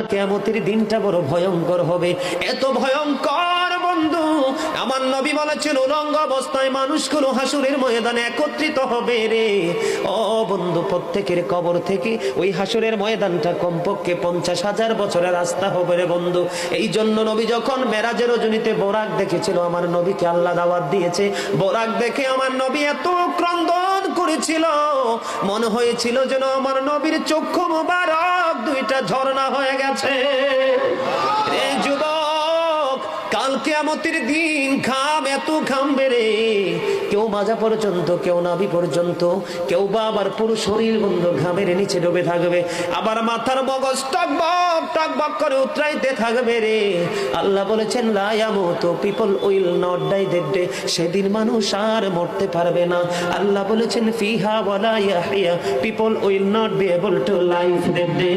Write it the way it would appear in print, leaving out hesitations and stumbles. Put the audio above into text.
কিয়ামতের দিনটা বড় ভয়ঙ্কর হবে, এত ভয়ঙ্কর বন্ধু। আমার নবী বলেছেন উলঙ্গ অবস্থায় মানুষগুলো হাসুরের ময়দানে একত্রিত হবে রে। ও বন্ধু, প্রত্যেকের কবর থেকে ওই হাসুরের ময়দানটা কমপক্ষে 50,000 বছরের রাস্তা হবে রে বন্ধু। এই জন্য নবী যখন মেরাজের রজনীতে বোরাক দেখেছিল, আমার নবীকে আল্লাহ দাওয়াত দিয়েছে, বোরাক দেখে আমার নবী এত ক্রন্দন করেছিল, মনে হয়েছিল যেন আমার নবীর চক্ষু মুবারক দুইটা ঝর্ণা হয়ে গেছে। এই যুবক, কাল কিয়ামতের দিন ঘাম এত ঘামবে রে, কেউ মাজা পর্যন্ত, কেউ নাভি পর্যন্ত, কেউ বা আবার পুরো শরীর বন্ধু ঘামের নিচে ডুবে থাকবে, আবার মাথার মগজ টকবক টকবক করে উতরাইতে থাকবে রে। আল্লাহ বলেছেন লা ইয়ামুতু, people will not die that day, সেদিন মানুষ আর মরতে পারবে না। আল্লাহ বলেছেন ফিহা ওয়ালা ইয়াহইয়া, people will not be able to live that day.